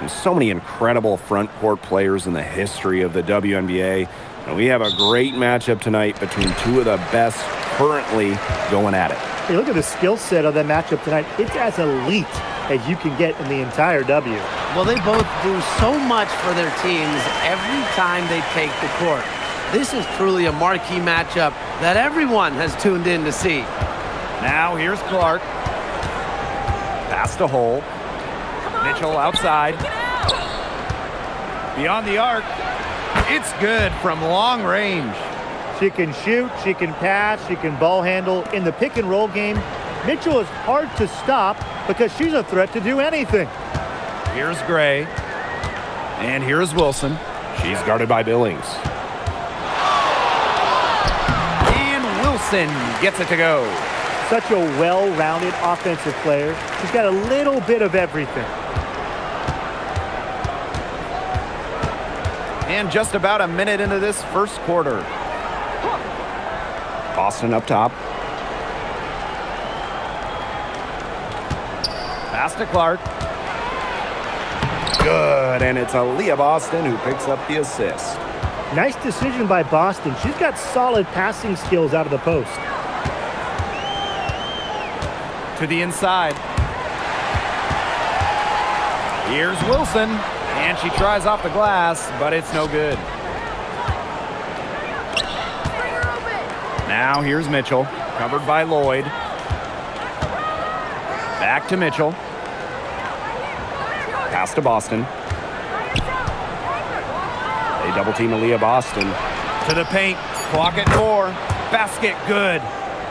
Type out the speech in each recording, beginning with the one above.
So many incredible front court players in the history of the WNBA. And we have a great matchup tonight between two of the best currently going at it. Hey, look at the skill set of that matchup tonight. It's as elite as you can get in the entire W. Well, they both do so much for their teams every time they take the court. This is truly a marquee matchup that everyone has tuned in to see. Now here's Clark. Pass to Hole. Mitchell outside. Beyond the arc. It's good from long range. She can shoot, she can pass, she can ball handle. In the pick and roll game, Mitchell is hard to stop because she's a threat to do anything. Here's Gray. And here's Wilson. She's guarded by Billings. And Wilson gets it to go. Such a well-rounded offensive player. She's got a little bit of everything. And just about a minute into this first quarter. Boston up top. Pass to Clark. Good, and it's Aaliyah Boston who picks up the assist. Nice decision by Boston. She's got solid passing skills out of the post. To the inside. Here's Wilson, and she tries off the glass, but it's no good. Now here's Mitchell, covered by Lloyd. Back to Mitchell. Pass to Boston. They double team Aaliyah Boston. To the paint, clock at 4. Basket good.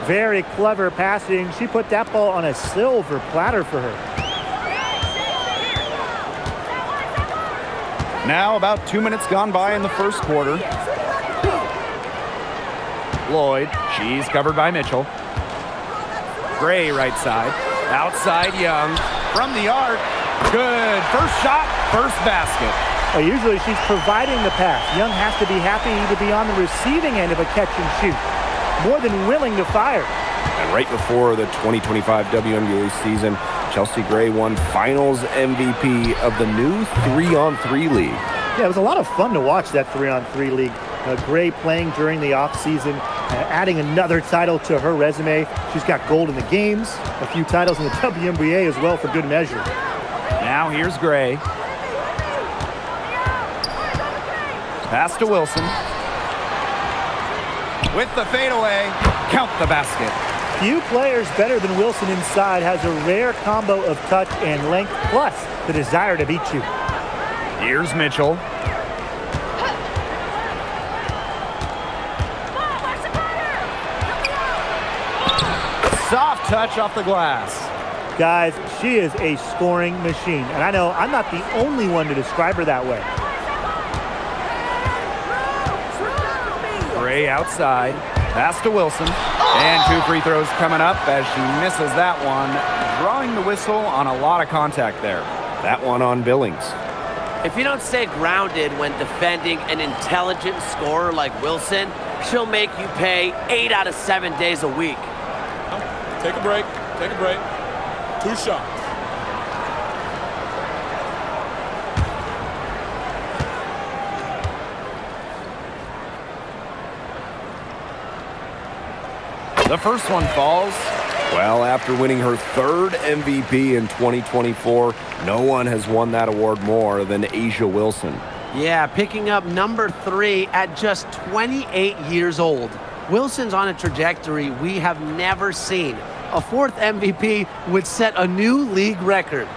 Very clever passing. She put that ball on a silver platter for her. Now about 2 minutes gone by in the first quarter. Lloyd, she's covered by Mitchell. Gray right side. Outside Young. From the arc. Good. First shot, first basket. Usually she's providing the pass. Young has to be happy to be on the receiving end of a catch and shoot. More than willing to fire. And right before the 2025 WNBA season, Chelsea Gray won Finals MVP of the new 3-on-3 league. Yeah, it was a lot of fun to watch that 3-on-3 league. Gray playing during the offseason, adding another title to her resume. She's got gold in the games, a few titles in the WNBA as well for good measure. Now here's Gray. Pass to Wilson. With the fadeaway, count the basket. Few players better than Wilson inside, has a rare combo of touch and length, plus the desire to beat you. Here's Mitchell. Soft touch off the glass. Guys, she is a scoring machine, and I know I'm not the only one to describe her that way. Gray outside. Pass to Wilson. And 2 free throws coming up as she misses that one. Drawing the whistle on a lot of contact there. That one on Billings. If you don't stay grounded when defending an intelligent scorer like Wilson, she'll make you pay 8 out of 7 days a week. Take a break. Take a break. 2 shots. The first one falls. Well, after winning her 3rd MVP in 2024, no one has won that award more than A'ja Wilson. Yeah, picking up number 3 at just 28 years old. Wilson's on a trajectory we have never seen. A 4th MVP would set a new league record.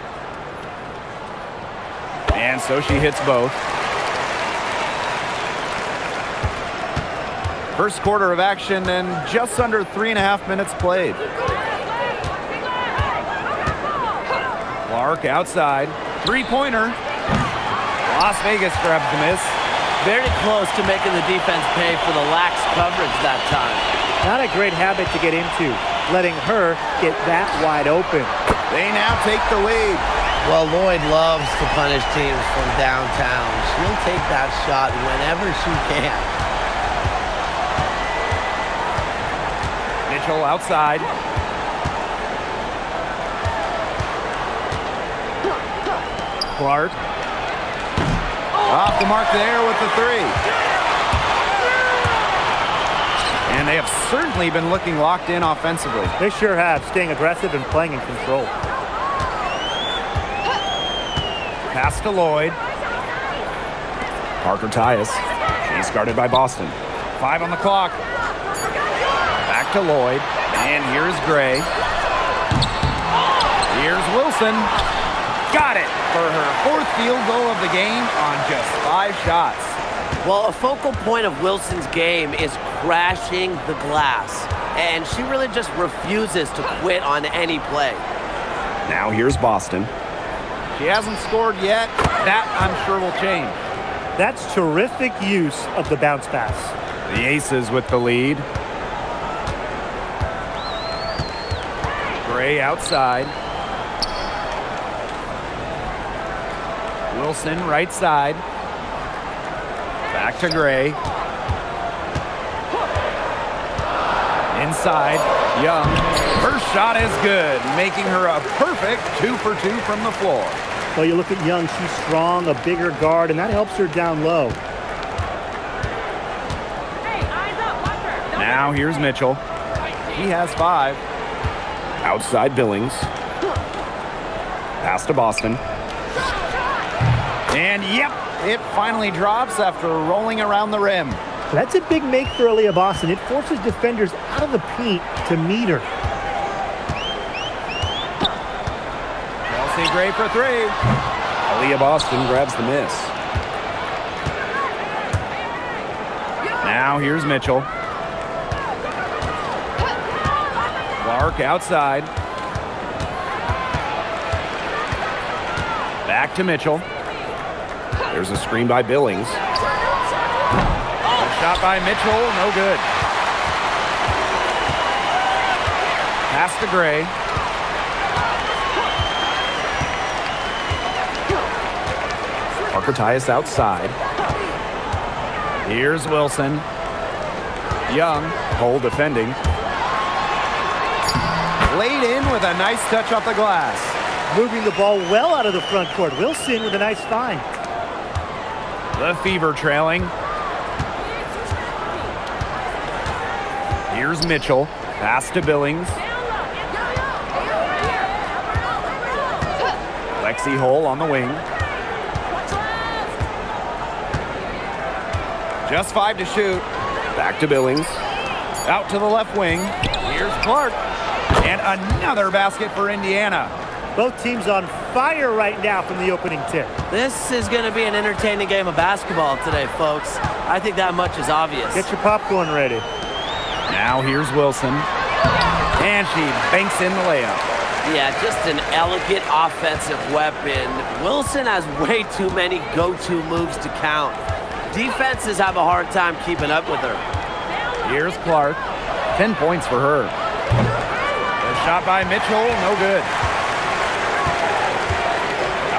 And so she hits both. First quarter of action and just under 3.5 minutes played. Clark outside. 3-pointer. Las Vegas grabs the miss. Very close to making the defense pay for the lax coverage that time. Not a great habit to get into, letting her get that wide open. They now take the lead. Well, Lloyd loves to punish teams from downtown. She'll take that shot whenever she can. Mitchell outside. Clark Off the mark there with the three. And they have certainly been looking locked in offensively. They sure have, staying aggressive and playing in control. Pass to Lloyd. Parker Tyus. She's guarded by Boston. 5 on the clock. Back to Lloyd. And here's Gray. Here's Wilson. Got it for her 4th field goal of the game on just 5 shots. Well, a focal point of Wilson's game is crashing the glass. And she really just refuses to quit on any play. Now here's Boston. She hasn't scored yet. That, I'm sure, will change. That's terrific use of the bounce pass. The Aces with the lead. Gray outside. Wilson right side. Back to Gray. Inside, Young. First shot is good, making her a perfect 2 for 2 from the floor. Well, you look at Young, she's strong, a bigger guard, and that helps her down low. Now here's Mitchell. He has 5. Outside Billings. Pass to Boston. And yep, it finally drops after rolling around the rim. That's a big make for Aaliyah Boston. It forces defenders out of the paint to meet her. Chelsea Gray for 3. Aaliyah Boston grabs the miss. Now here's Mitchell. Clark outside. Back to Mitchell. There's a screen by Billings. A shot by Mitchell, no good. Pass to Gray. Parker Tyus outside. Here's Wilson. Young, Cole defending. Laid in with a nice touch off the glass. Moving the ball well out of the front court. Wilson with a nice find. The Fever trailing. Here's Mitchell. Pass to Billings. Lexi Hull on the wing. Just 5 to shoot. Back to Billings. Out to the left wing. Here's Clark. And another basket for Indiana. Both teams on fire right now from the opening tip. This is going to be an entertaining game of basketball today, folks. I think that much is obvious. Get your popcorn ready. Now here's Wilson. And she banks in the layup. Yeah, just an elegant offensive weapon. Wilson has way too many go-to moves to count. Defenses have a hard time keeping up with her. Here's Clark. 10 points for her. The shot by Mitchell, no good.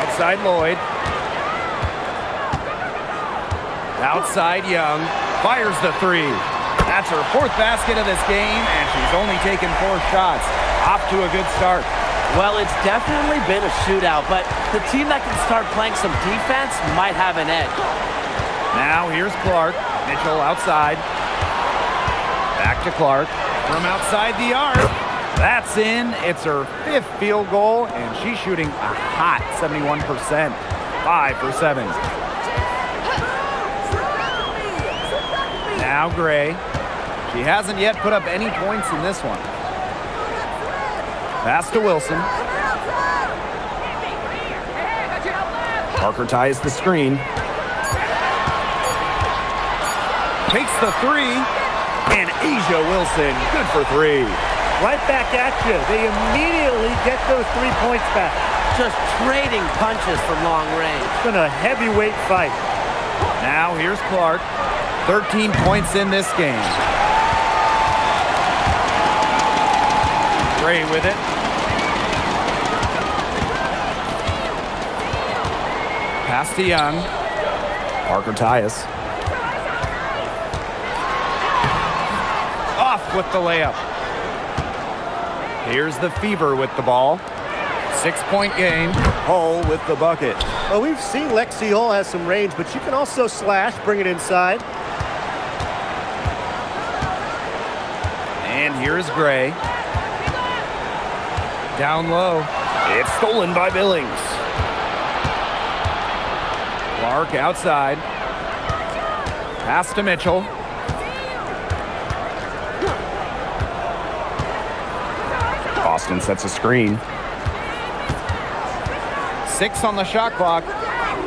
Outside Lloyd. Outside Young. Fires the 3. That's her 4th basket of this game, and she's only taken 4 shots. Off to a good start. Well, it's definitely been a shootout, but the team that can start playing some defense might have an edge. Now here's Clark. Mitchell outside. Back to Clark. From outside the arc. That's in. It's her 5th field goal, and she's shooting a hot 71%. 5 for 7. Now Gray. She hasn't yet put up any points in this one. Pass to Wilson. Parker ties the screen. Takes the 3. And Asia Wilson, good for 3. Right back at you. They immediately get those 3 points back. Just trading punches from long range. It's been a heavyweight fight. Now here's Clark. 13 points in this game. Gray with it. Pass to Young. Parker Tyus. Off with the layup. Here's the Fever with the ball. 6-point game. Hull with the bucket. Well, we've seen Lexi Hull has some range, but she can also slash, bring it inside. And here's Gray. Down low. It's stolen by Billings. Clark outside. Pass to Mitchell. Boston sets a screen. 6 on the shot clock.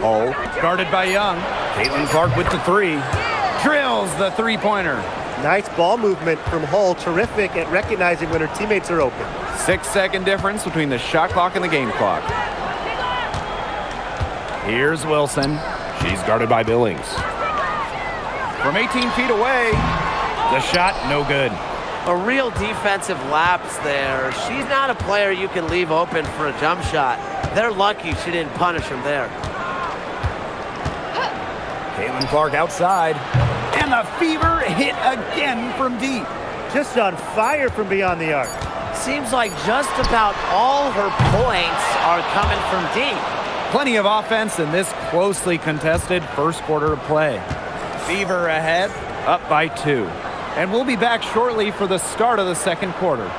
Hull. Guarded by Young. Caitlin Clark with the 3. Drills the three-pointer. Nice ball movement from Hull. Terrific at recognizing when her teammates are open. 6-second difference between the shot clock and the game clock. Here's Wilson. She's guarded by Billings. From 18 feet away. The shot, no good. A real defensive lapse there. She's not a player you can leave open for a jump shot. They're lucky she didn't punish him there. Caitlin Clark outside. And the Fever hit again from deep. Just on fire from beyond the arc. Seems like just about all her points are coming from deep. Plenty of offense in this closely contested first quarter of play. Fever ahead, up by 2. And we'll be back shortly for the start of the second quarter.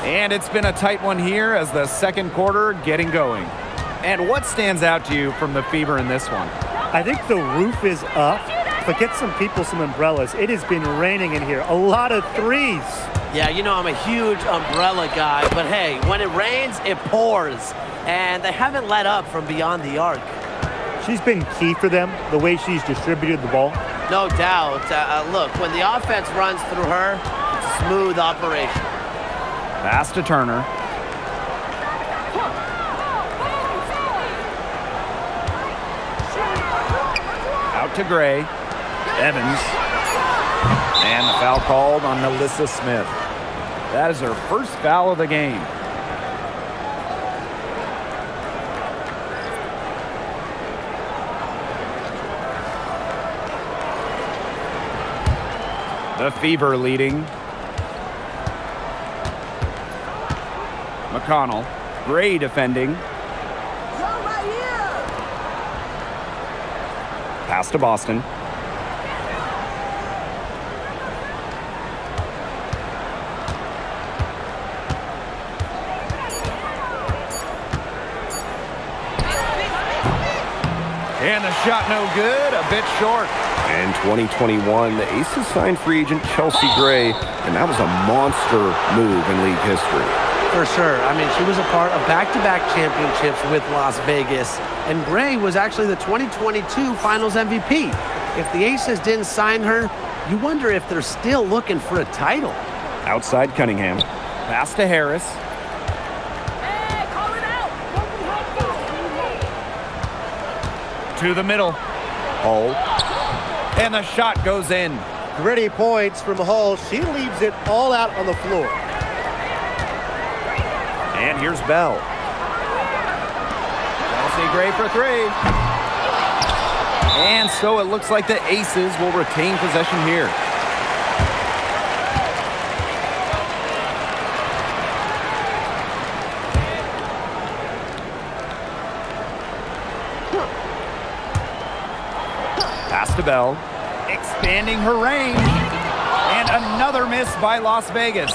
And it's been a tight one here as the second quarter getting going. And what stands out to you from the Fever in this one? I think the roof is up, but get some people some umbrellas. It has been raining in here. A lot of threes. Yeah, you know I'm a huge umbrella guy, but hey, when it rains, it pours. And they haven't let up from beyond the arc. She's been key for them, the way she's distributed the ball. No doubt. Look, when the offense runs through her, it's a smooth operation. Pass to Turner. Out to Gray. Evans. And the foul called on Melissa Smith. That is her first foul of the game. The Fever leading. McConnell. Gray defending. Pass to Boston. And the shot no good, a bit short. In 2021, the Aces signed free agent Chelsea Gray, and that was a monster move in league history. For sure. I mean, she was a part of back-to-back championships with Las Vegas, and Gray was actually the 2022 Finals MVP. If the Aces didn't sign her, you wonder if they're still looking for a title. Outside Cunningham. Pass to Harris. To the middle. Hull. And the shot goes in. Gritty points from Hull. She leaves it all out on the floor. And here's Bell. Chelsea Gray for 3. And so it looks like the Aces will retain possession here. Pass to Bell. Expanding her range. And another miss by Las Vegas.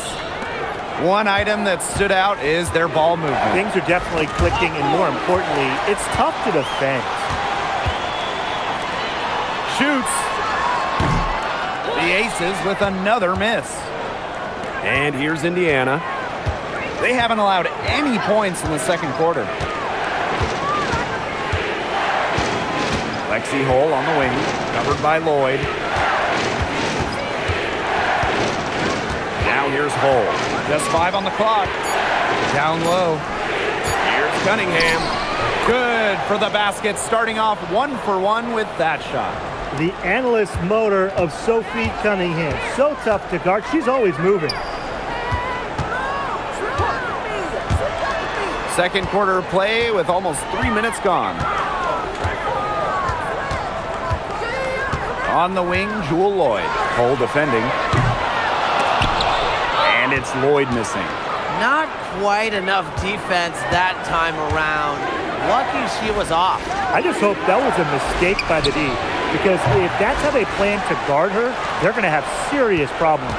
One item that stood out is their ball movement. Things are definitely clicking, and more importantly, it's tough to defend. Shoots. The Aces with another miss. And here's Indiana. They haven't allowed any points in the second quarter. Lexi Hull on the wing, covered by Lloyd. Now here's Hull. Just 5 on the clock. Down low. Here's Cunningham. Good for the basket, starting off 1 for 1 with that shot. The analyst motor of Sophie Cunningham. So tough to guard. She's always moving. second quarter of play with almost 3 minutes gone. On the wing, Jewel Lloyd. Cole defending. And it's Lloyd missing. Not quite enough defense that time around. Lucky she was off. I just hope that was a mistake by the D, because if that's how they plan to guard her, they're going to have serious problems.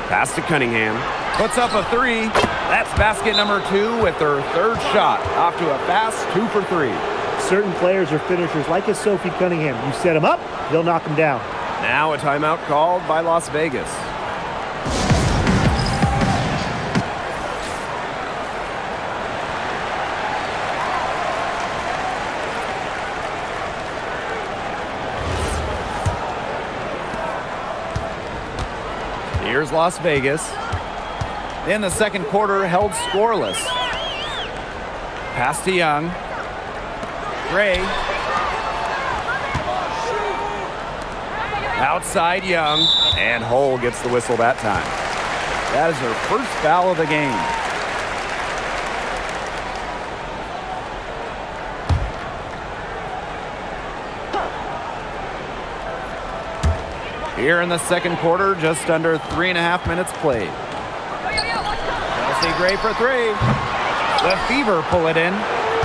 Pass to Cunningham. Puts up a three. That's basket number 2 with her third shot. Off to a fast 2 for 3. Certain players are finishers, like a Sophie Cunningham. You set them up, they'll knock them down. Now a timeout called by Las Vegas. Here's Las Vegas. In the second quarter, held scoreless. Pass to Young. Gray. Outside Young. And Hull gets the whistle that time. That is her first foul of the game. Here in the second quarter, just under 3.5 minutes played. Chelsea Gray for 3. The Fever pull it in.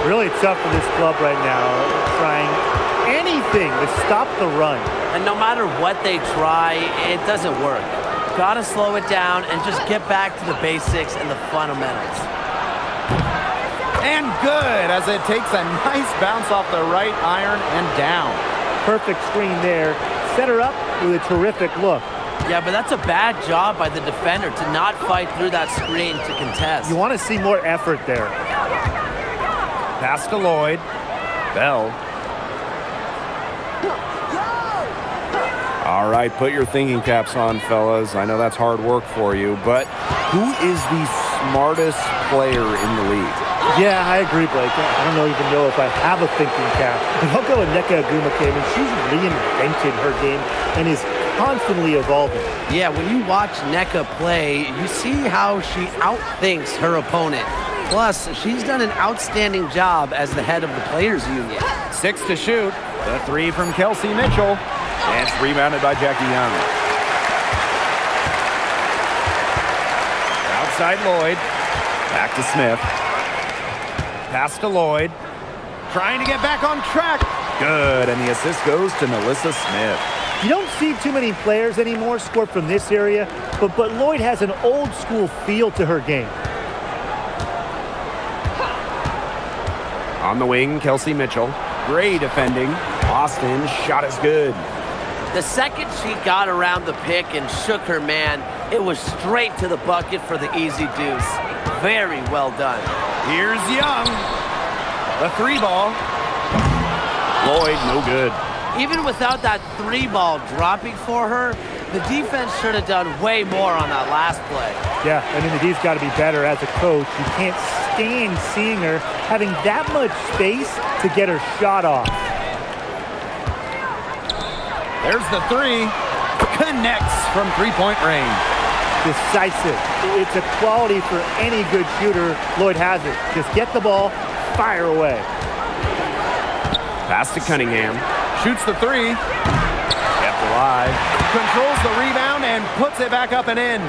Really tough for this club right now, trying anything to stop the run. And no matter what they try, it doesn't work. Gotta slow it down and just get back to the basics and the fundamentals. And good, as it takes a nice bounce off the right iron and down. Perfect screen there. Set her up with a terrific look. Yeah, but that's a bad job by the defender to not fight through that screen to contest. You want to see more effort there. Pass to Lloyd. Bell. All right, put your thinking caps on, fellas. I know that's hard work for you, but who is the smartest player in the league? Yeah, I agree, Blake. I don't even know if I have a thinking cap. But I'll go with Nneka Agumake. She's reinvented her game and is constantly evolving. Yeah, when you watch Nneka play, you see how she outthinks her opponent. Plus, she's done an outstanding job as the head of the Players Union. 6 to shoot. The 3 from Kelsey Mitchell. And it's rebounded by Jackie Young. Outside Lloyd. Back to Smith. Pass to Lloyd. Trying to get back on track. Good, and the assist goes to Melissa Smith. You don't see too many players anymore score from this area, but Lloyd has an old school feel to her game. On the wing, Kelsey Mitchell. Gray defending. Austin, shot is good. The second she got around the pick and shook her man, it was straight to the bucket for the easy deuce. Very well done. Here's Young. The 3 ball. Lloyd, no good. Even without that 3 ball dropping for her, the defense should have done way more on that last play. Yeah, the D's got to be better as a coach. You can't stand seeing her having that much space to get her shot off. There's the 3. Connects from 3-point range. Decisive. It's a quality for any good shooter. Lloyd has it. Just get the ball, fire away. Pass to Cunningham. Shoots the 3. Kept alive. Controls the rebound and puts it back up and in.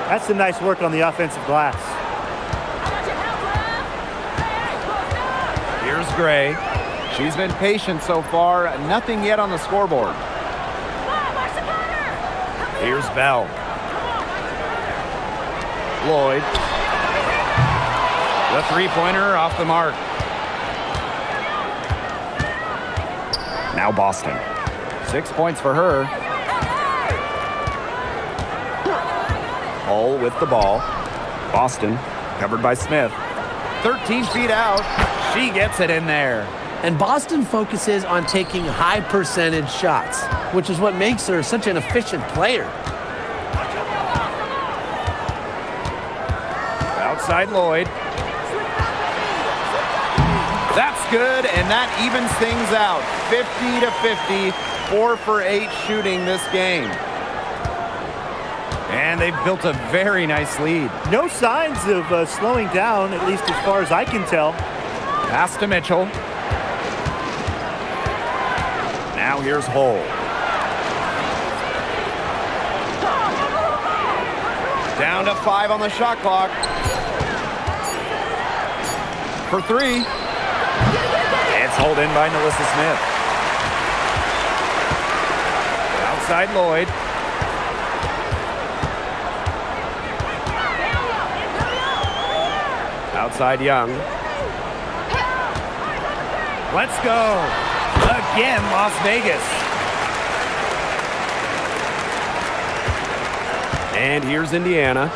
That's some nice work on the offensive glass. Here's Gray. She's been patient so far. Nothing yet on the scoreboard. Here's Bell. Lloyd. The 3-pointer off the mark. Now Boston. 6 points for her. Hull with the ball. Boston covered by Smith. 13 feet out. She gets it in there. And Boston focuses on taking high percentage shots, which is what makes her such an efficient player. Outside Lloyd. That's good, and that evens things out. 50 to 50, 4 for 8 shooting this game. And they've built a very nice lead. No signs of slowing down, at least as far as I can tell. Pass to Mitchell. Now here's Hull. Down to 5 on the shot clock. For 3. It's hauled in by Melissa Smith. Outside Lloyd. Outside Young. Let's go. Again, Las Vegas. And here's Indiana.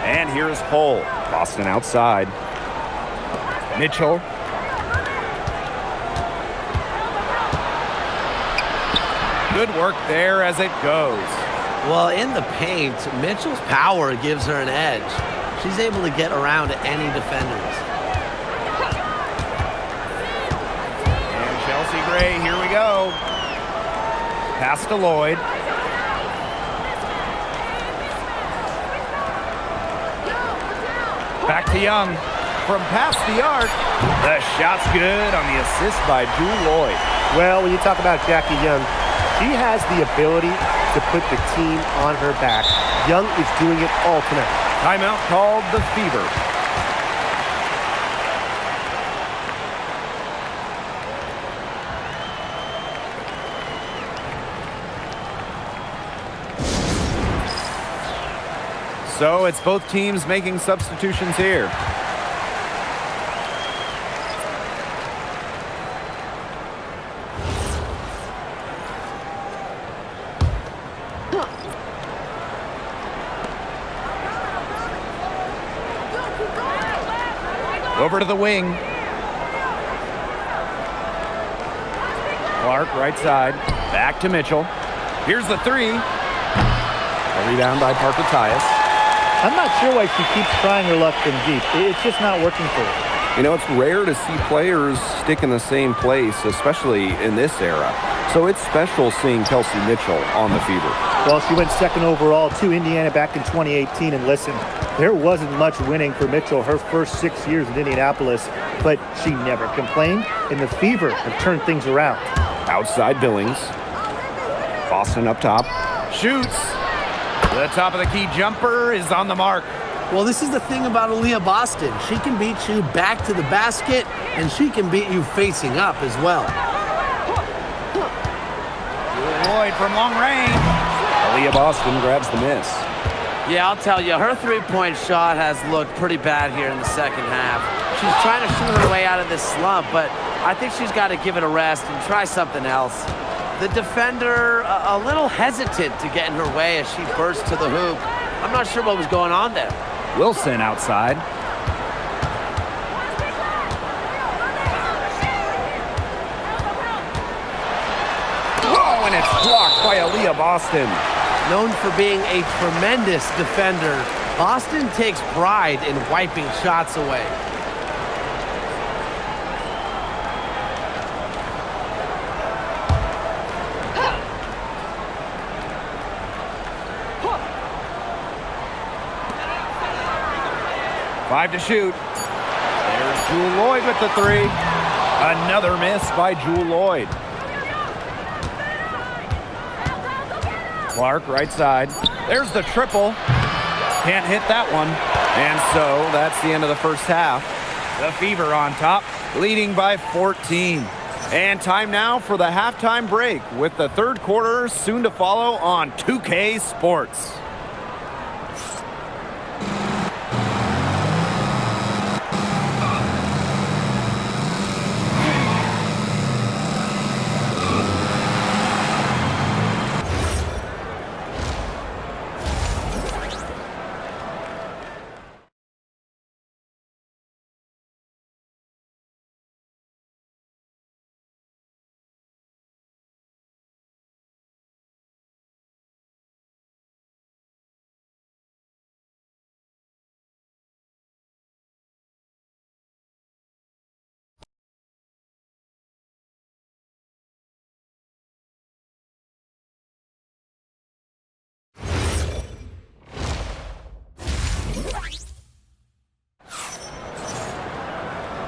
And here's Hull. Boston outside. Mitchell. Good work there as it goes. Well, in the paint, Mitchell's power gives her an edge. She's able to get around any defenders. And Chelsea Gray, here we go. Pass to Lloyd. Back to Young. From past the arc. The shot's good on the assist by Jewel Lloyd. Well, when you talk about Jackie Young, she has the ability to put the team on her back. Young is doing it all tonight. Timeout called the Fever. So it's both teams making substitutions here. Over to the wing. Clark, right side. Back to Mitchell. Here's the 3. A rebound by Parker Tyus. I'm not sure why she keeps trying her luck from deep. It's just not working for her. You know, it's rare to see players stick in the same place, especially in this era. So it's special seeing Kelsey Mitchell on the Fever. Well, she went second overall to Indiana back in 2018, and listen, there wasn't much winning for Mitchell her first 6 years in Indianapolis, but she never complained, and the Fever have turned things around. Outside Billings. Boston up top. Shoots. The top of the key jumper is on the mark. Well, this is the thing about Aaliyah Boston. She can beat you back to the basket, and she can beat you facing up as well. Lloyd from long range. Aaliyah Boston grabs the miss. Yeah, I'll tell you, her three-point shot has looked pretty bad here in the second half. She's trying to shoot her way out of this slump, but I think she's got to give it a rest and try something else. The defender a little hesitant to get in her way as she burst to the hoop. I'm not sure what was going on there. Wilson outside. Oh, and it's blocked by Aaliyah Boston. Known for being a tremendous defender, Boston takes pride in wiping shots away. Five to shoot. There's Jewel Lloyd with the 3. Another miss by Jewel Lloyd. Clark, right side. There's the triple. Can't hit that one. And so that's the end of the first half. The Fever on top, leading by 14. And time now for the halftime break with the third quarter soon to follow on 2K Sports.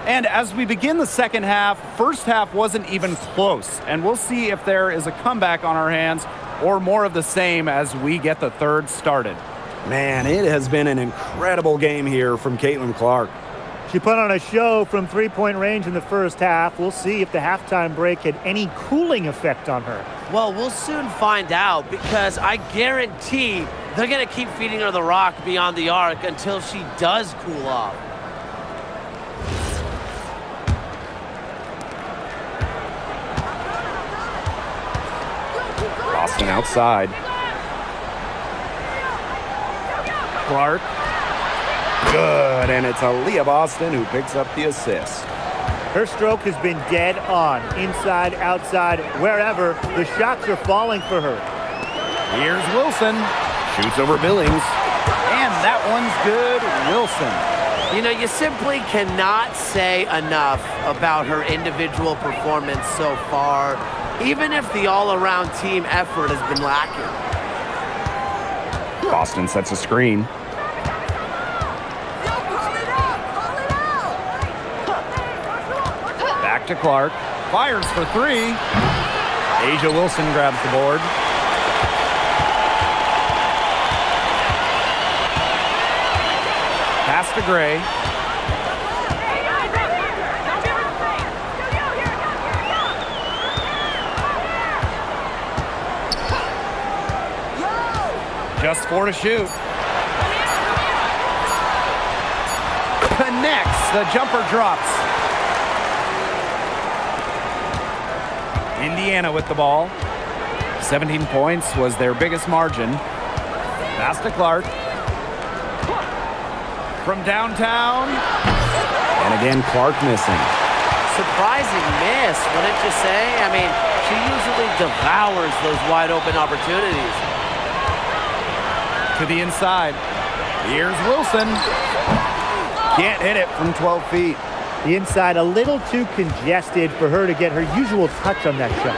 And as we begin the second half, first half wasn't even close. And we'll see if there is a comeback on our hands or more of the same as we get the third started. Man, it has been an incredible game here from Caitlin Clark. She put on a show from three-point range in the first half. We'll see if the halftime break had any cooling effect on her. Well, we'll soon find out because I guarantee they're going to keep feeding her the rock beyond the arc until she does cool off. Boston outside. Clark. Good, and it's Aaliyah Boston who picks up the assist. Her stroke has been dead on, inside, outside, wherever. The shots are falling for her. Here's Wilson. Shoots over Billings. And that one's good. Wilson. You know, you simply cannot say enough about her individual performance so far, even if the all-around team effort has been lacking. Boston sets a screen. Back to Clark. Fires for three. Asia Wilson grabs the board. Pass to Gray. Just 4 to shoot. Connects. The jumper drops. Indiana with the ball. 17 points was their biggest margin. Pass to Clark. From downtown. And again, Clark missing. Surprising miss, wouldn't you say? I mean, she usually devours those wide open opportunities. To the inside. Here's Wilson. Can't hit it from 12 feet. The inside a little too congested for her to get her usual touch on that shot.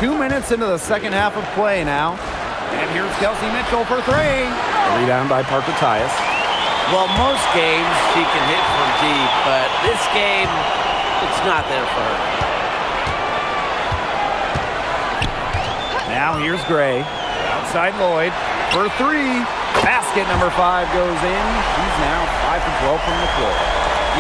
2 minutes into the second half of play now. And here's Kelsey Mitchell for three. A rebound by Parker Tyus. Well, most games she can hit from deep, but this game, it's not there for her. Now here's Gray. Outside Lloyd for three. Basket number 5 goes in. She's now 5 for 12 from the floor.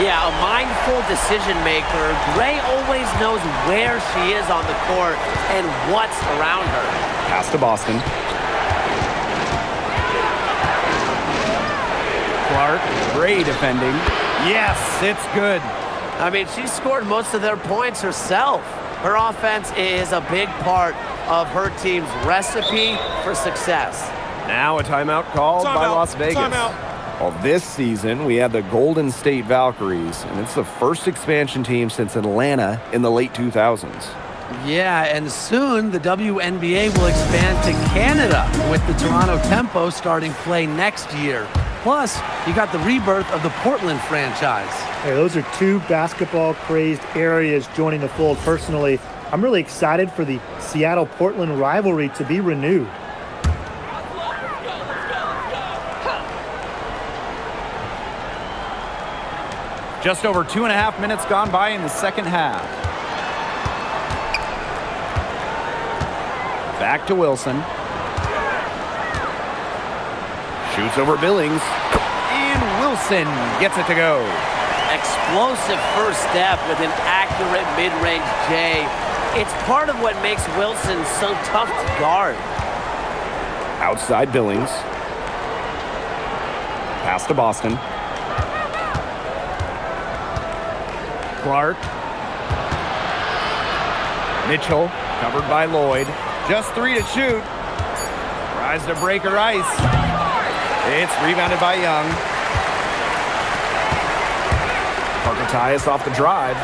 Yeah, a mindful decision maker. Gray always knows where she is on the court and what's around her. Pass to Boston. Clark, Gray defending. Yes, it's good. I mean, she scored most of their points herself. Her offense is a big part of her team's recipe for success. Now a timeout called by Las Vegas. Well, this season we had the Golden State Valkyries, and it's the first expansion team since Atlanta in the late 2000s. Yeah, and soon the WNBA will expand to Canada with the Toronto Tempo starting play next year. Plus, you got the rebirth of the Portland franchise. Hey, those are two basketball-crazed areas joining the fold. Personally, I'm really excited for the Seattle-Portland rivalry to be renewed. Just over 2.5 minutes gone by in the second half. Back to Wilson. Shoots over Billings. And Wilson gets it to go. Explosive first step with an accurate mid-range J. It's part of what makes Wilson so tough to guard. Outside Billings. Pass to Boston. Clark. Mitchell, covered by Lloyd. Just 3 to shoot. Tries to break her ice. It's rebounded by Young. Parker Tyus off the drive.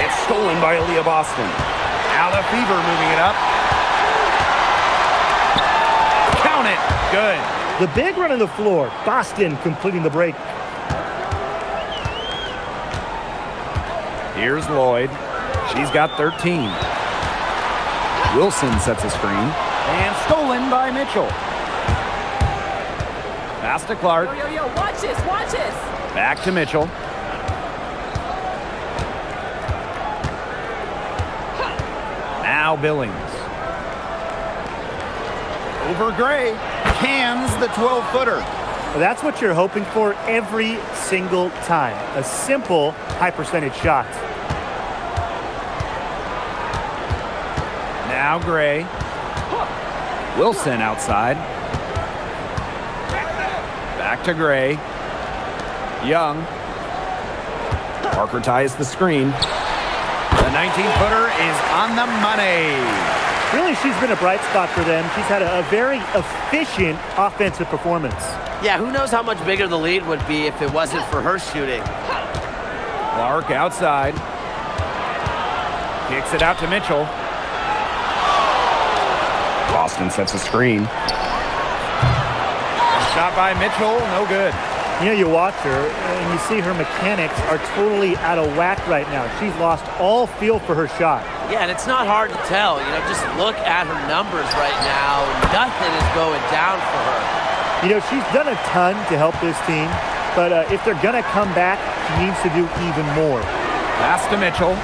It's stolen by Aaliyah Boston. Now the Fever moving it up. Count it. Good. The big run on the floor. Boston completing the break. Here's Lloyd. She's got 13. Wilson sets a screen. And stolen by Mitchell. Pass to Clark. Yo, watch this, watch this. Back to Mitchell. Now Billings. Over Gray. Cans the 12-footer. Well, that's what you're hoping for every single time. A simple, high-percentage shot. Now Gray. Wilson outside. Back to Gray. Young. Parker ties the screen. The 19-footer is on the money. Really, she's been a bright spot for them. She's had a very efficient offensive performance. Yeah, who knows how much bigger the lead would be if it wasn't for her shooting. Clark outside. Kicks it out to Mitchell. Boston sets a screen. Shot by Mitchell, no good. You know, you watch her and you see her mechanics are totally out of whack right now. She's lost all feel for her shot. Yeah, and it's not hard to tell. You know, just look at her numbers right now. Nothing is going down for her. You know, she's done a ton to help this team, but if they're going to come back, she needs to do even more. Pass to Mitchell.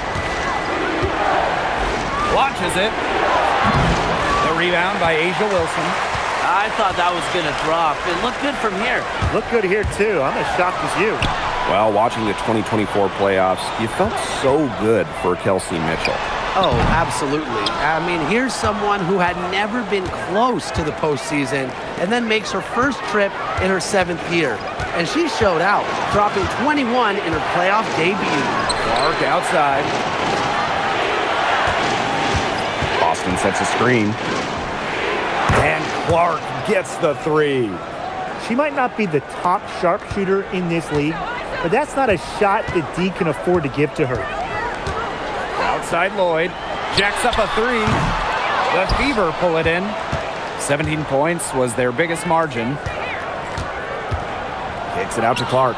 Launches it. The rebound by Asia Wilson. I thought that was going to drop. It looked good from here. Look good here, too. I'm as shocked as you. Well, watching the 2024 playoffs, you felt so good for Kelsey Mitchell. Oh, absolutely. I mean, here's someone who had never been close to the postseason and then makes her first trip in her 7th year. And she showed out, dropping 21 in her playoff debut. Clark outside. Boston sets a screen. And Clark gets the three. She might not be the top sharpshooter in this league, but that's not a shot that D can afford to give to her. Outside Lloyd. Jacks up a three. The Fever pull it in. 17 points was their biggest margin. Kicks it out to Clark.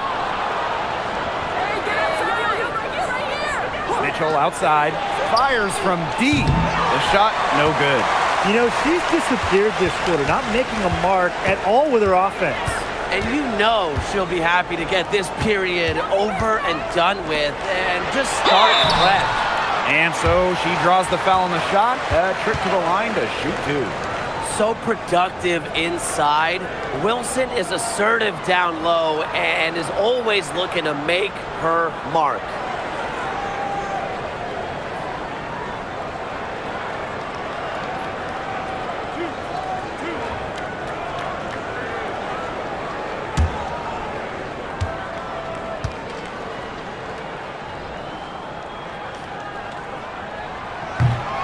Mitchell outside. Fires from D. The shot, no good. You know, she's disappeared this quarter, not making a mark at all with her offense. And you know she'll be happy to get this period over and done with and just start fresh. And so she draws the foul on the shot. A trip to the line to shoot two. So productive inside. Wilson is assertive down low and is always looking to make her mark.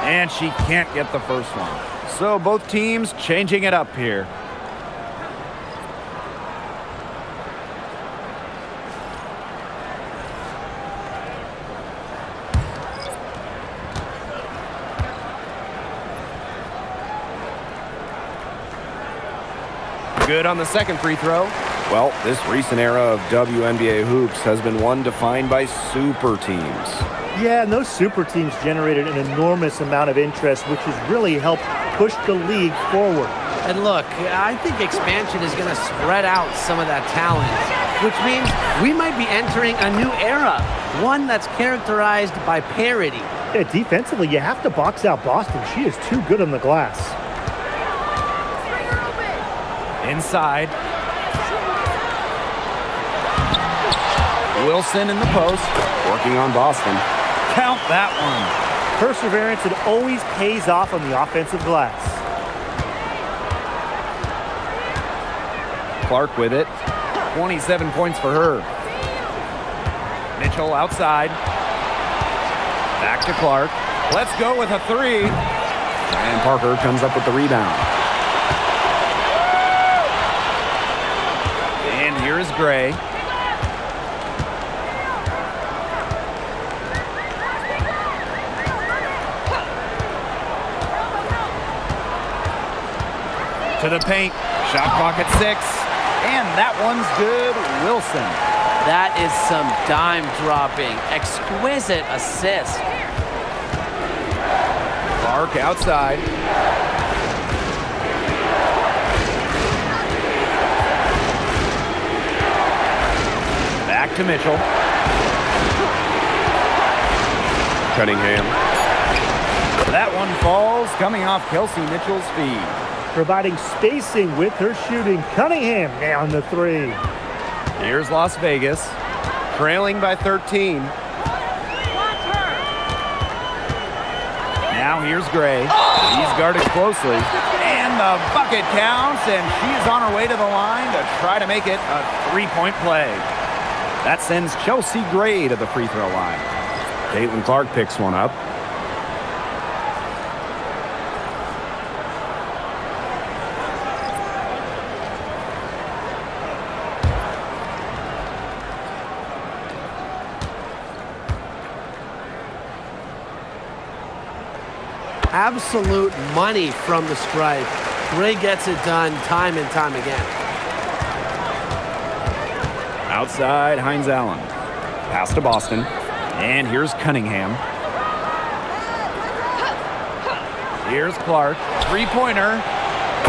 And she can't get the first one. So both teams changing it up here. Good on the second free throw. Well, this recent era of WNBA hoops has been one defined by super teams. Yeah, and those super teams generated an enormous amount of interest, which has really helped push the league forward. And look, I think expansion is going to spread out some of that talent, which means we might be entering a new era, one that's characterized by parity. Yeah, defensively, you have to box out Boston. She is too good on the glass. Inside. Wilson in the post. Working on Boston. Count that one. Perseverance, it always pays off on the offensive glass. Clark with it. 27 points for her. Mitchell outside. Back to Clark. Let's go with a three. And Parker comes up with the rebound. And here is Gray. To the paint. Shot clock at 6. And that one's good. Wilson. That is some dime dropping. Exquisite assist. Clark outside. to Mitchell. Cunningham. That one falls, coming off Kelsey Mitchell's feed. Providing spacing with her shooting. Cunningham down the three. Here's Las Vegas, Trailing by 13. Now here's Gray. He's guarded closely. And the bucket counts, and she's on her way to the line to try to make it a three-point play. That sends Chelsea Gray to the free throw line. Caitlin Clark picks one up. Absolute money from the stripe. Gray gets it done time and time again. Outside, Hines Allen. Pass to Boston. And here's Cunningham. Here's Clark. Three-pointer.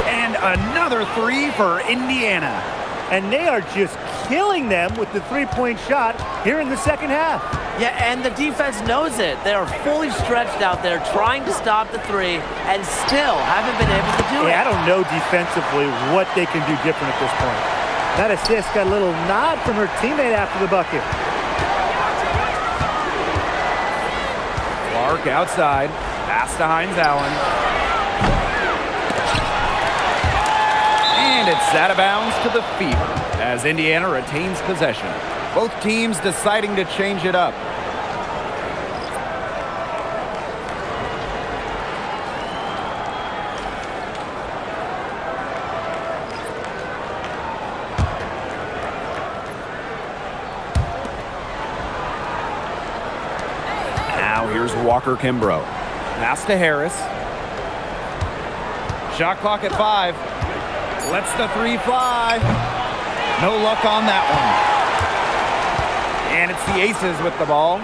And another three for Indiana. And they are just killing them with the three-point shot here in the second half. Yeah, and the defense knows it. They are fully stretched out there trying to stop the three and still haven't been able to do it. I don't know defensively what they can do different at this point. That assist got a little nod from her teammate after the bucket. Clark outside. Pass to Hines Allen. And it's out of bounds to the Fever as Indiana retains possession. Both teams deciding to change it up. Now here's Walker Kimbrough. Pass to Harris. Shot clock at 5. Lets the three fly. No luck on that one. And it's the Aces with the ball.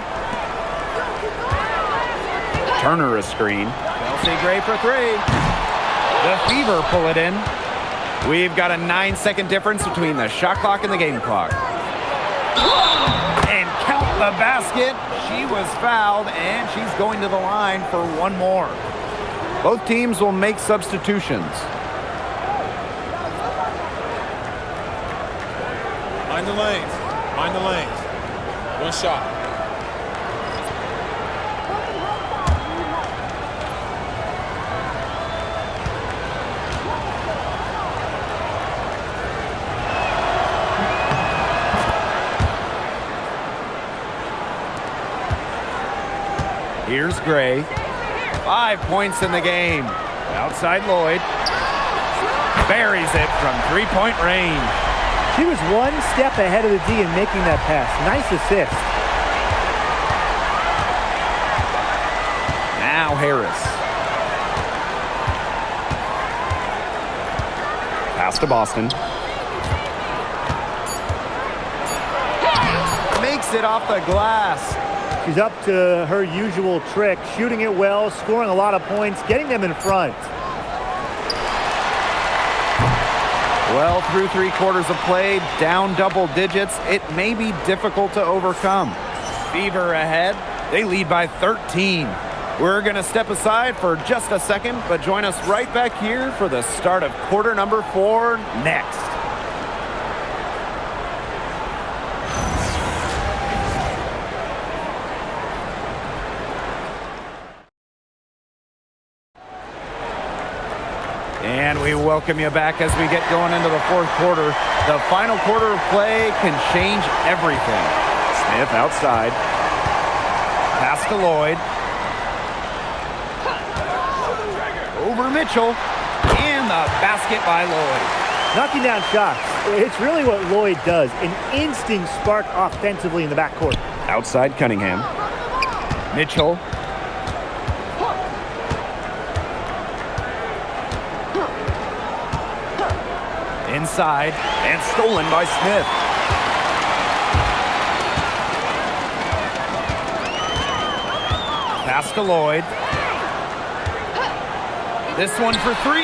Turner a screen. Chelsea Gray for 3. The Fever pull it in. We've got a 9-second difference between the shot clock and the game clock. And count the basket. She was fouled, and she's going to the line for one more. Both teams will make substitutions. Mind the lanes. Mind the lanes. One shot. Here's Gray. 5 points in the game. Outside Lloyd. Buries it from three-point range. She was one step ahead of the D in making that pass. Nice assist. Now Harris. Pass to Boston. Makes it off the glass. She's up to her usual trick, shooting it well, scoring a lot of points, getting them in front. Well, through 3 quarters of play, down double digits, it may be difficult to overcome. Fever ahead. They lead by 13. We're going to step aside for just a second, but join us right back here for the start of quarter number 4 next. And we welcome you back as we get going into the 4th quarter. The final quarter of play can change everything. Smith outside. Pass to Lloyd. Over Mitchell. And the basket by Lloyd. Knocking down shots. It's really what Lloyd does. An instant spark offensively in the backcourt. Outside Cunningham. Mitchell. Inside, and stolen by Smith. Pass to Lloyd. This one for 3.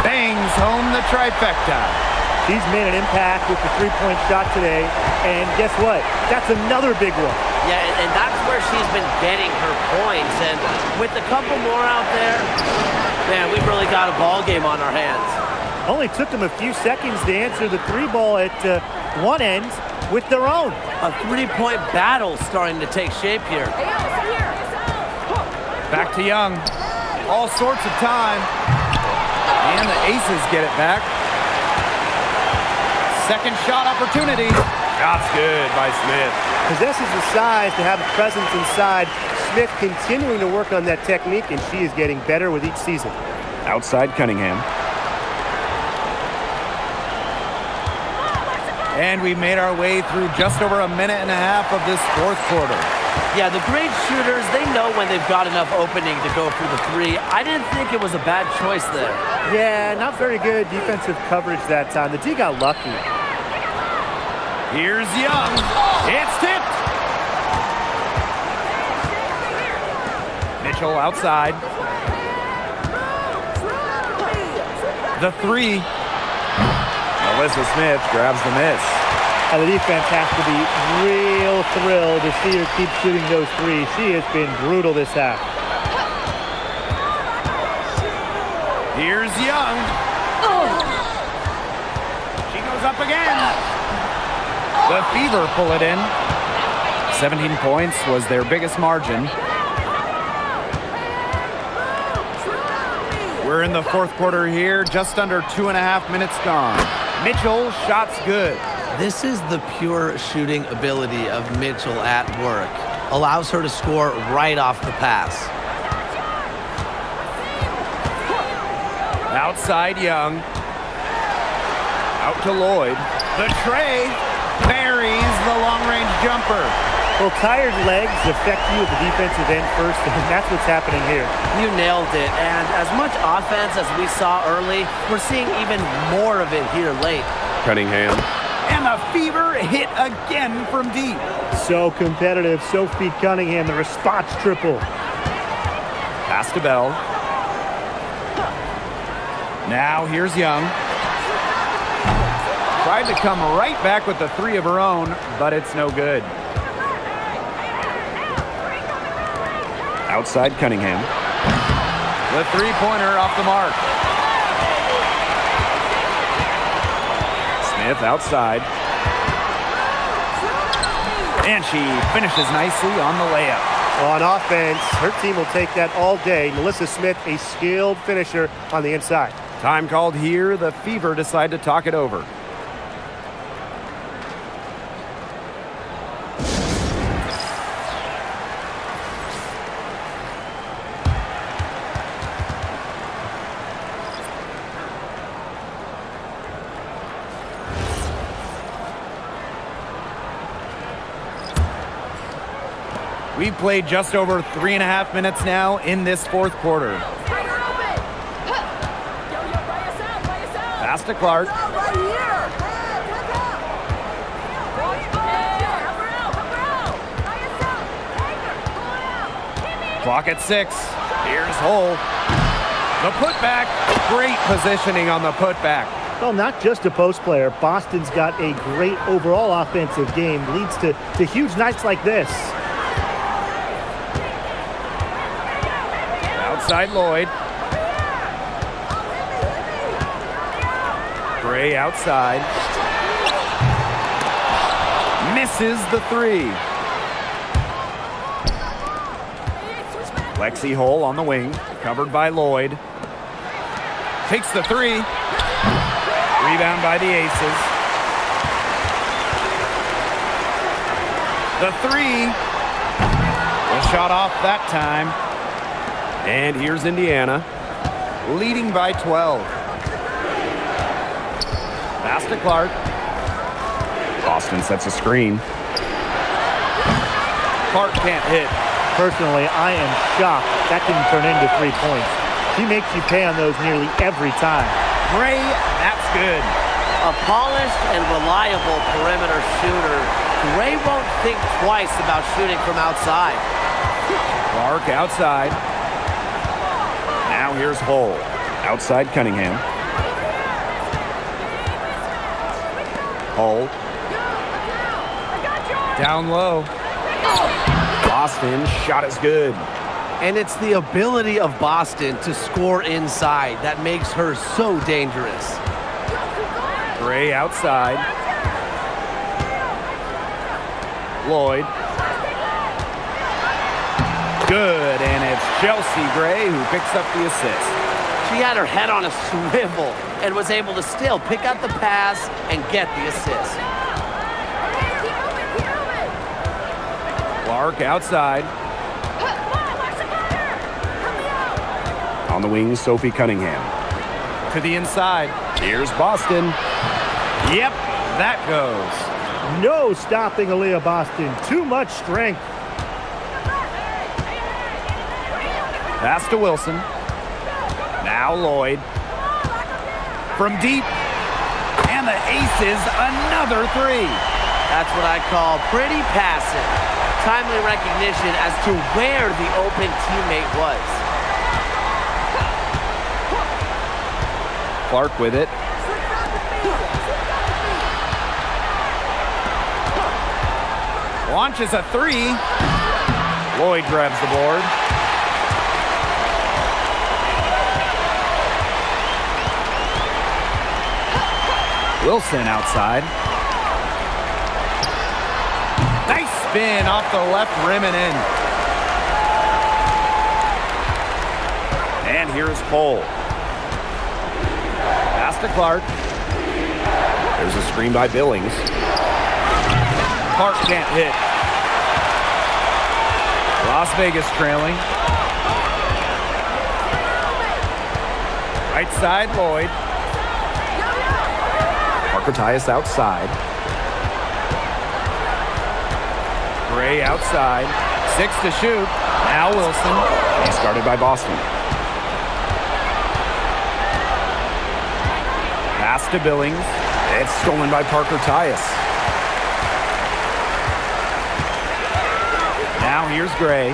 Bangs home the trifecta. She's made an impact with the three-point shot today, and guess what? That's another big one. Yeah, and that's where she's been getting her points. And with a couple more out there, man, we've really got a ball game on our hands. Only took them a few seconds to answer the three ball at one end with their own. A three-point battle starting to take shape here. Back to Young. All sorts of time. And the Aces get it back. Second shot opportunity. Shot's good by Smith. Possesses the size to have a presence inside. Smith continuing to work on that technique, and she is getting better with each season. Outside Cunningham. And we made our way through just over a minute and a half of this fourth quarter. Yeah, the great shooters, they know when they've got enough opening to go for the three. I didn't think it was a bad choice there. Yeah, not very good defensive coverage that time. The D got lucky. Here's Young. It's tipped. Mitchell outside. The three. Melissa Smith grabs the miss. And the defense has to be real thrilled to see her keep shooting those threes. She has been brutal this half. Here's Young. She goes up again. The Fever pull it in. 17 points was their biggest margin. We're in the fourth quarter here, just under 2.5 minutes gone. Mitchell, shot's good. This is the pure shooting ability of Mitchell at work. Allows her to score right off the pass. Outside Young. Out to Lloyd. The tray buries the long-range jumper. Well, tired legs affect you at the defensive end first, and that's what's happening here. You nailed it. And as much offense as we saw early, we're seeing even more of it here late. Cunningham. And the Fever hit again from deep. So competitive. Sophie Cunningham, the response triple. Pass to Bell. Now here's Young. Tried to come right back with the three of her own, but it's no good. Outside Cunningham. The three-pointer off the mark. Smith outside. And she finishes nicely on the layup. On offense, her team will take that all day. Melissa Smith, a skilled finisher on the inside. Time called here. The Fever decide to talk it over. We've played just over 3.5 minutes now in this fourth quarter. Pass to Clark. Clock at 6. Here's Hull. The putback. Great positioning on the putback. Well, not just a post player. Boston's got a great overall offensive game. Leads to huge nights like this. Outside Lloyd. Gray outside. Misses the three. Lexi Hull on the wing, covered by Lloyd. Takes the three. Rebound by the Aces. The three. The shot off that time. And here's Indiana. Leading by 12. Pass to Clark. Boston sets a screen. Clark can't hit. Personally, I am shocked that didn't turn into 3 points. He makes you pay on those nearly every time. Gray, that's good. A polished and reliable perimeter shooter. Gray won't think twice about shooting from outside. Clark outside. Now here's Hull. Outside Cunningham. Hull. Down low. Boston, shot is good. And it's the ability of Boston to score inside that makes her so dangerous. Gray outside. Lloyd. Good, and it's Chelsea Gray who picks up the assist. She had her head on a swivel and was able to still pick up the pass and get the assist. Clark outside. On the wing, Sophie Cunningham. To the inside. Here's Boston. Yep, that goes. No stopping Aaliyah Boston. Too much strength. Pass to Wilson. Now Lloyd. From deep. And the aces, another three. That's what I call pretty passive. Timely recognition as to where the open teammate was. Clark with it. Launches a three. Lloyd grabs the board. Wilson outside. Nice spin off the left rim and in. And here's Cole. Pass to Clark. There's a screen by Billings. Clark can't hit. Las Vegas trailing. Right side, Lloyd. Tyus outside. Gray outside. 6 to shoot. Now Wilson. He's guarded by Boston. Pass to Billings. It's stolen by Parker Tyus. Now here's Gray.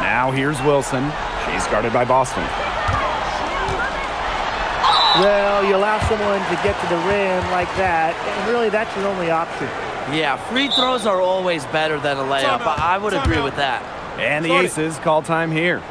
Now here's Wilson. She's guarded by Boston. Well, you allow someone to get to the rim like that, and really that's your only option. Yeah, free throws are always better than a layup. I would agree with that. And the Aces call time here.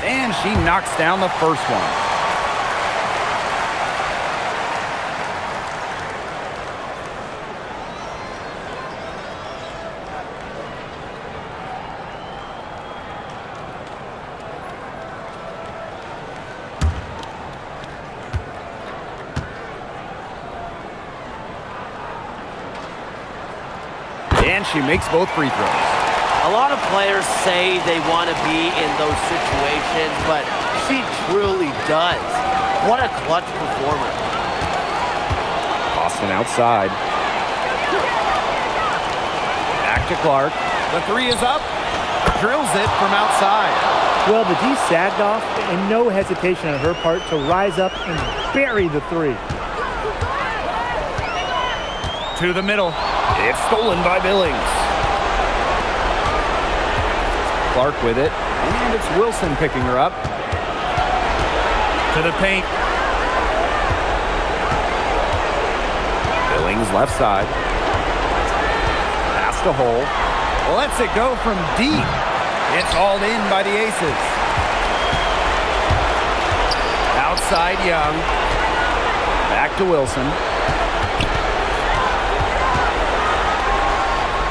And she knocks down the first one. And she makes both free throws. A lot of players say they want to be in those situations, but she truly does. What a clutch performer. Boston outside. Back to Clark. The three is up. Drills it from outside. Well, the D sagged off, and no hesitation on her part to rise up and bury the three. To the middle. It's stolen by Billings. Clark with it. And it's Wilson picking her up. To the paint. Billings left side. Pass to Hole. Lets it go from deep. It's hauled in by the Aces. Outside Young. Back to Wilson.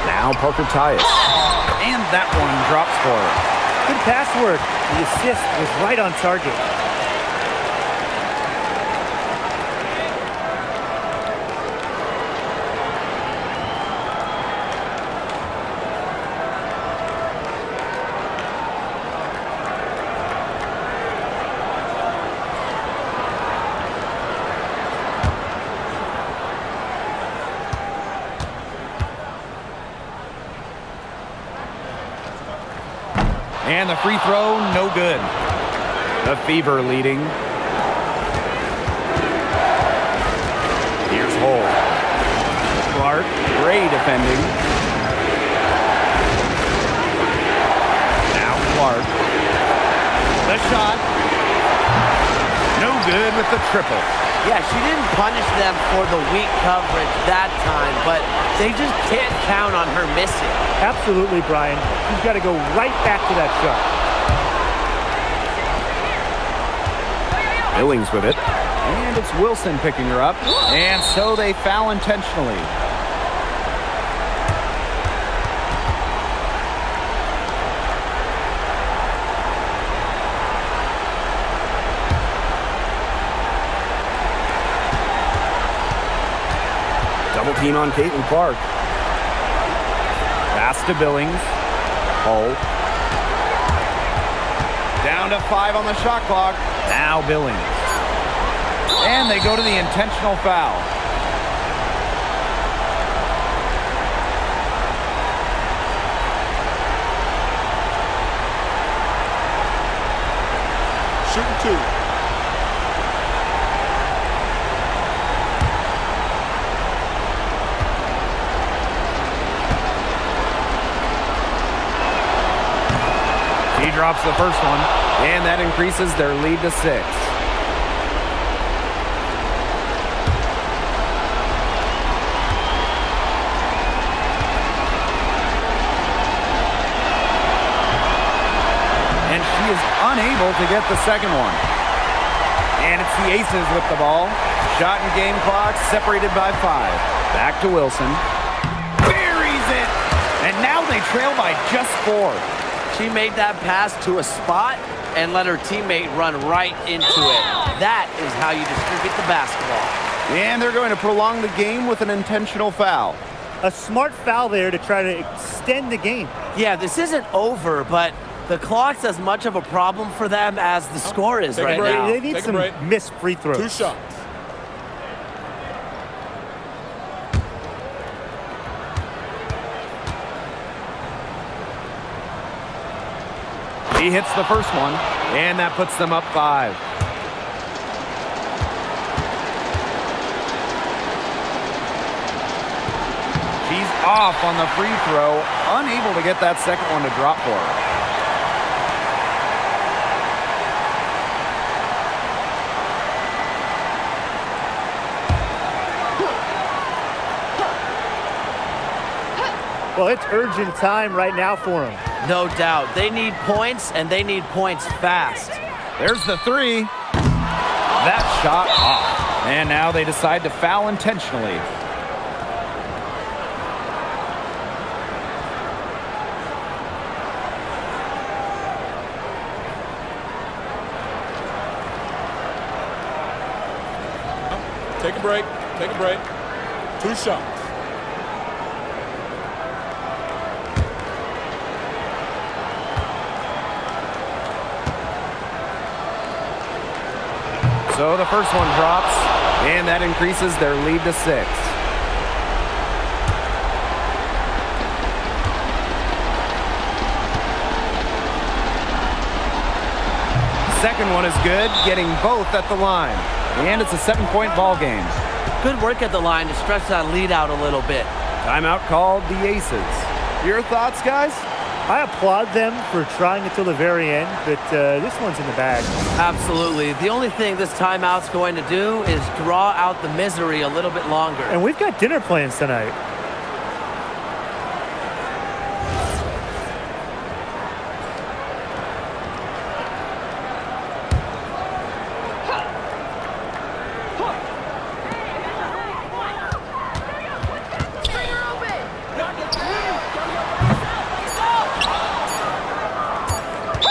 Now Parker Tyus. And that one drops for her. Good pass work. The assist was right on target. And the free throw, no good. The Fever leading. Here's Holt. Clark, great defending. Now Clark. The shot. No good with the triple. Yeah, she didn't punish them for the weak coverage that time, but they just can't count on her missing. Absolutely, Brian. She's got to go right back to that shot. Billings with it. And it's Wilson picking her up. And so they foul intentionally. Double team on Caitlin Clark. Pass to Billings. Hull. Down to 5 on the shot clock. Now Billings. And they go to the intentional foul. Shooting 2. He drops the first one, and that increases their lead to 6. And she is unable to get the second one. And it's the Aces with the ball. Shot and game clock separated by 5. Back to Wilson. Buries it! And now they trail by just 4. She made that pass to a spot and let her teammate run right into it. That is how you distribute the basketball. And they're going to prolong the game with an intentional foul. A smart foul there to try to extend the game. Yeah, this isn't over, but the clock's as much of a problem for them as the score is Take a right break. now. They need Take a some break. missed free throws. 2 shots. He hits the first one, and that puts them up 5. She's off on the free throw, unable to get that second one to drop for her. Well, it's urgent time right now for them. No doubt. They need points, and they need points fast. There's the 3. That shot off. And now they decide to foul intentionally. Take a break. Take a break. 2 shots. So the first one drops, and that increases their lead to 6. Second one is good, getting both at the line. And it's a 7-point ball game. Good work at the line to stretch that lead out a little bit. Timeout called the Aces. Your thoughts, guys? I applaud them for trying until the very end, but this one's in the bag. Absolutely. The only thing this timeout's going to do is draw out the misery a little bit longer. And we've got dinner plans tonight.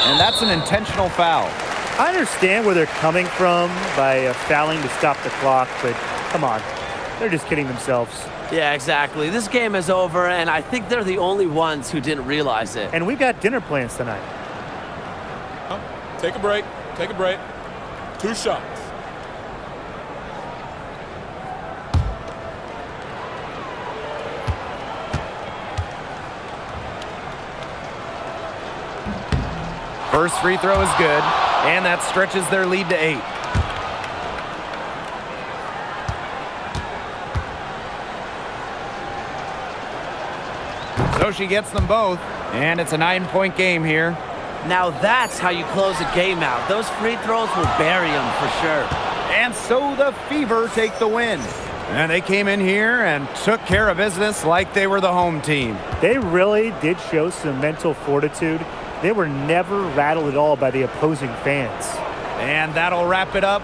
And that's an intentional foul. I understand where they're coming from by fouling to stop the clock, but come on. They're just kidding themselves. Yeah, exactly. This game is over, and I think they're the only ones who didn't realize it. And we've got dinner plans tonight. Take a break. Take a break. 2 shots. First free throw is good, and that stretches their lead to 8. So she gets them both, and it's a 9-point game here. Now that's how you close a game out. Those free throws will bury them for sure. And so the Fever take the win. And they came in here and took care of business like they were the home team. They really did show some mental fortitude. They were never rattled at all by the opposing fans. And that'll wrap it up